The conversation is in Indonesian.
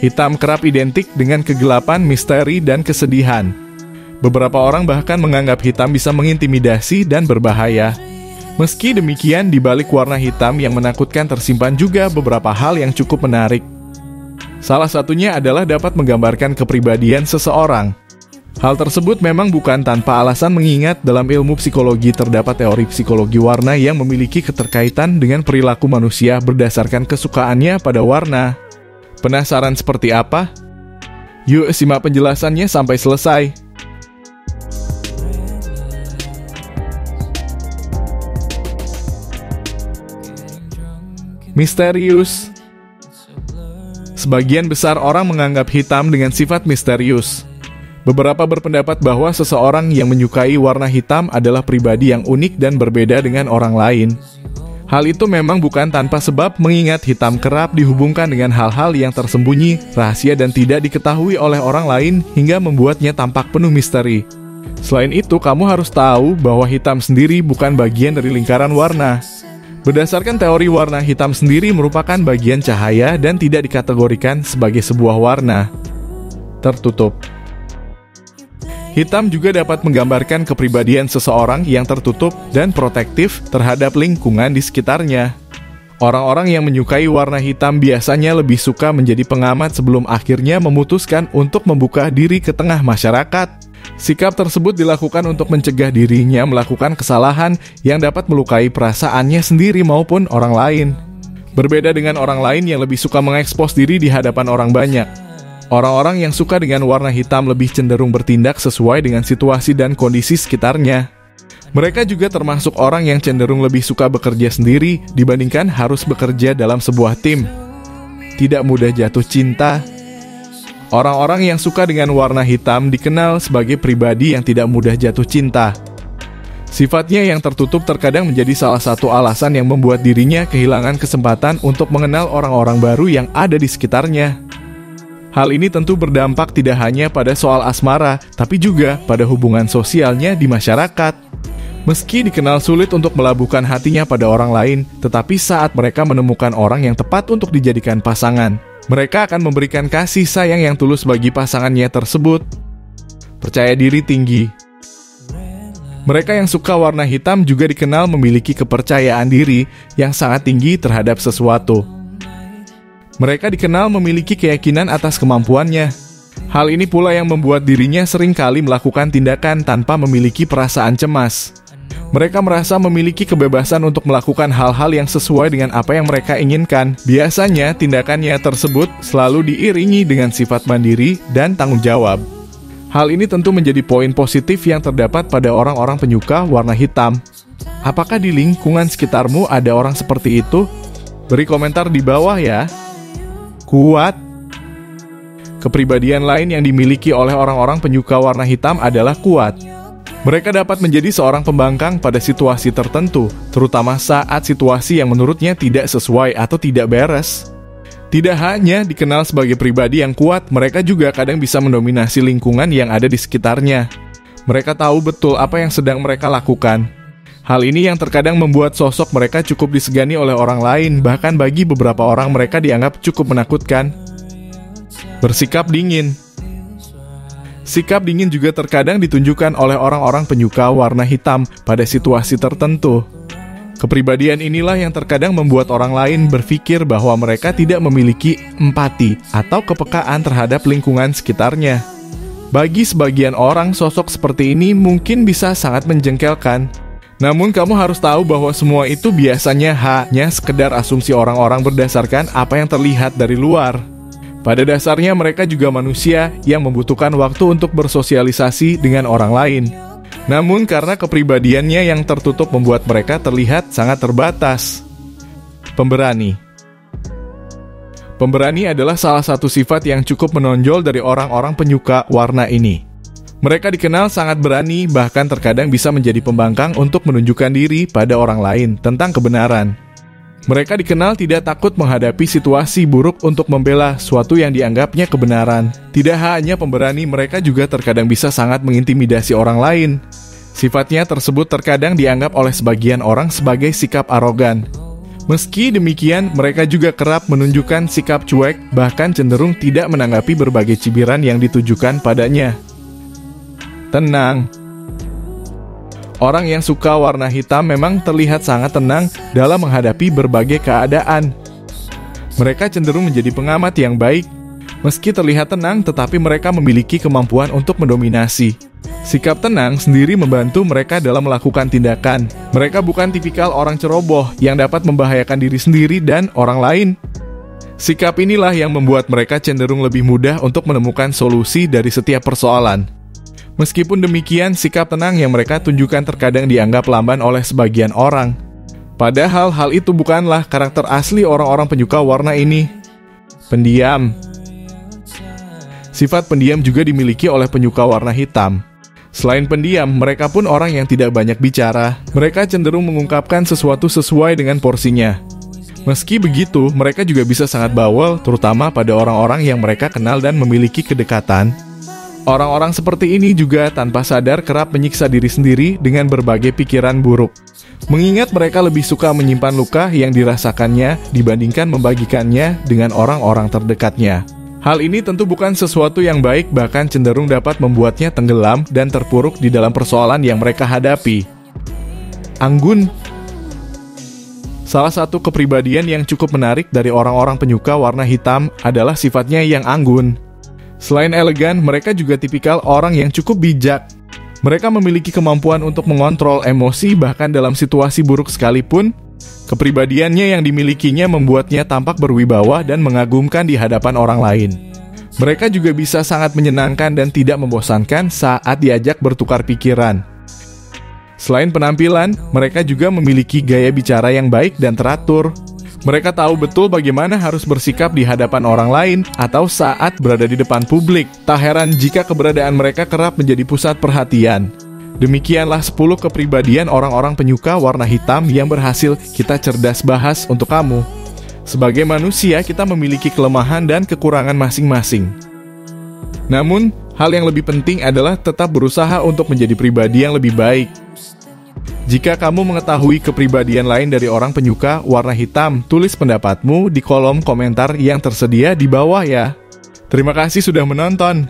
Hitam kerap identik dengan kegelapan, misteri, dan kesedihan. Beberapa orang bahkan menganggap hitam bisa mengintimidasi dan berbahaya. Meski demikian, di balik warna hitam yang menakutkan tersimpan juga beberapa hal yang cukup menarik. Salah satunya adalah dapat menggambarkan kepribadian seseorang. Hal tersebut memang bukan tanpa alasan, mengingat dalam ilmu psikologi terdapat teori psikologi warna yang memiliki keterkaitan dengan perilaku manusia berdasarkan kesukaannya pada warna. Penasaran seperti apa? Yuk simak penjelasannya sampai selesai. Misterius. Sebagian besar orang menganggap hitam dengan sifat misterius. Beberapa berpendapat bahwa seseorang yang menyukai warna hitam adalah pribadi yang unik dan berbeda dengan orang lain. Hal itu memang bukan tanpa sebab, mengingat hitam kerap dihubungkan dengan hal-hal yang tersembunyi, rahasia, dan tidak diketahui oleh orang lain hingga membuatnya tampak penuh misteri. Selain itu, kamu harus tahu bahwa hitam sendiri bukan bagian dari lingkaran warna. Berdasarkan teori, warna hitam sendiri merupakan bagian cahaya dan tidak dikategorikan sebagai sebuah warna tertutup. Hitam juga dapat menggambarkan kepribadian seseorang yang tertutup dan protektif terhadap lingkungan di sekitarnya. Orang-orang yang menyukai warna hitam biasanya lebih suka menjadi pengamat sebelum akhirnya memutuskan untuk membuka diri ke tengah masyarakat. Sikap tersebut dilakukan untuk mencegah dirinya melakukan kesalahan yang dapat melukai perasaannya sendiri maupun orang lain. Berbeda dengan orang lain yang lebih suka mengekspos diri di hadapan orang banyak. Orang-orang yang suka dengan warna hitam lebih cenderung bertindak sesuai dengan situasi dan kondisi sekitarnya. Mereka juga termasuk orang yang cenderung lebih suka bekerja sendiri dibandingkan harus bekerja dalam sebuah tim. Tidak mudah jatuh cinta. Orang-orang yang suka dengan warna hitam dikenal sebagai pribadi yang tidak mudah jatuh cinta. Sifatnya yang tertutup terkadang menjadi salah satu alasan yang membuat dirinya kehilangan kesempatan untuk mengenal orang-orang baru yang ada di sekitarnya. Hal ini tentu berdampak tidak hanya pada soal asmara, tapi juga pada hubungan sosialnya di masyarakat. Meski dikenal sulit untuk melabuhkan hatinya pada orang lain, tetapi saat mereka menemukan orang yang tepat untuk dijadikan pasangan, mereka akan memberikan kasih sayang yang tulus bagi pasangannya tersebut. Percaya diri tinggi. Mereka yang suka warna hitam juga dikenal memiliki kepercayaan diri yang sangat tinggi terhadap sesuatu. Mereka dikenal memiliki keyakinan atas kemampuannya. Hal ini pula yang membuat dirinya seringkali melakukan tindakan tanpa memiliki perasaan cemas. Mereka merasa memiliki kebebasan untuk melakukan hal-hal yang sesuai dengan apa yang mereka inginkan. Biasanya, tindakannya tersebut selalu diiringi dengan sifat mandiri dan tanggung jawab. Hal ini tentu menjadi poin positif yang terdapat pada orang-orang penyuka warna hitam. Apakah di lingkungan sekitarmu ada orang seperti itu? Beri komentar di bawah ya. Kuat. Kepribadian lain yang dimiliki oleh orang-orang penyuka warna hitam adalah kuat. Mereka dapat menjadi seorang pembangkang pada situasi tertentu, terutama saat situasi yang menurutnya tidak sesuai atau tidak beres. Tidak hanya dikenal sebagai pribadi yang kuat, mereka juga kadang bisa mendominasi lingkungan yang ada di sekitarnya. Mereka tahu betul apa yang sedang mereka lakukan. Hal ini yang terkadang membuat sosok mereka cukup disegani oleh orang lain, bahkan bagi beberapa orang mereka dianggap cukup menakutkan. Bersikap dingin. Sikap dingin juga terkadang ditunjukkan oleh orang-orang penyuka warna hitam pada situasi tertentu. Kepribadian inilah yang terkadang membuat orang lain berpikir bahwa mereka tidak memiliki empati atau kepekaan terhadap lingkungan sekitarnya. Bagi sebagian orang, sosok seperti ini mungkin bisa sangat menjengkelkan. Namun kamu harus tahu bahwa semua itu biasanya hanya sekedar asumsi orang-orang berdasarkan apa yang terlihat dari luar. Pada dasarnya mereka juga manusia yang membutuhkan waktu untuk bersosialisasi dengan orang lain. Namun karena kepribadiannya yang tertutup membuat mereka terlihat sangat terbatas. Pemberani. Pemberani adalah salah satu sifat yang cukup menonjol dari orang-orang penyuka warna ini. Mereka dikenal sangat berani, bahkan terkadang bisa menjadi pembangkang untuk menunjukkan diri pada orang lain tentang kebenaran. Mereka dikenal tidak takut menghadapi situasi buruk untuk membela suatu yang dianggapnya kebenaran. Tidak hanya pemberani, mereka juga terkadang bisa sangat mengintimidasi orang lain. Sifatnya tersebut terkadang dianggap oleh sebagian orang sebagai sikap arogan. Meski demikian, mereka juga kerap menunjukkan sikap cuek, bahkan cenderung tidak menanggapi berbagai cibiran yang ditujukan padanya. Tenang. Orang yang suka warna hitam memang terlihat sangat tenang dalam menghadapi berbagai keadaan. Mereka cenderung menjadi pengamat yang baik. Meski terlihat tenang, tetapi mereka memiliki kemampuan untuk mendominasi. Sikap tenang sendiri membantu mereka dalam melakukan tindakan. Mereka bukan tipikal orang ceroboh yang dapat membahayakan diri sendiri dan orang lain. Sikap inilah yang membuat mereka cenderung lebih mudah untuk menemukan solusi dari setiap persoalan. Meskipun demikian, sikap tenang yang mereka tunjukkan terkadang dianggap lamban oleh sebagian orang. Padahal hal itu bukanlah karakter asli orang-orang penyuka warna ini. Pendiam. Sifat pendiam juga dimiliki oleh penyuka warna hitam. Selain pendiam, mereka pun orang yang tidak banyak bicara. Mereka cenderung mengungkapkan sesuatu sesuai dengan porsinya. Meski begitu, mereka juga bisa sangat bawel, terutama pada orang-orang yang mereka kenal dan memiliki kedekatan. Orang-orang seperti ini juga tanpa sadar kerap menyiksa diri sendiri dengan berbagai pikiran buruk. Mengingat mereka lebih suka menyimpan luka yang dirasakannya dibandingkan membagikannya dengan orang-orang terdekatnya. Hal ini tentu bukan sesuatu yang baik, bahkan cenderung dapat membuatnya tenggelam dan terpuruk di dalam persoalan yang mereka hadapi. Anggun. Salah satu kepribadian yang cukup menarik dari orang-orang penyuka warna hitam adalah sifatnya yang anggun. Selain elegan, mereka juga tipikal orang yang cukup bijak. Mereka memiliki kemampuan untuk mengontrol emosi bahkan dalam situasi buruk sekalipun. Kepribadiannya yang dimilikinya membuatnya tampak berwibawa dan mengagumkan di hadapan orang lain. Mereka juga bisa sangat menyenangkan dan tidak membosankan saat diajak bertukar pikiran. Selain penampilan, mereka juga memiliki gaya bicara yang baik dan teratur. Mereka tahu betul bagaimana harus bersikap di hadapan orang lain atau saat berada di depan publik. Tak heran jika keberadaan mereka kerap menjadi pusat perhatian. Demikianlah 10 kepribadian orang-orang penyuka warna hitam yang berhasil kita cerdas bahas untuk kamu. Sebagai manusia, kita memiliki kelemahan dan kekurangan masing-masing. Namun, hal yang lebih penting adalah tetap berusaha untuk menjadi pribadi yang lebih baik. Jika kamu mengetahui kepribadian lain dari orang penyuka warna hitam, tulis pendapatmu di kolom komentar yang tersedia di bawah ya. Terima kasih sudah menonton.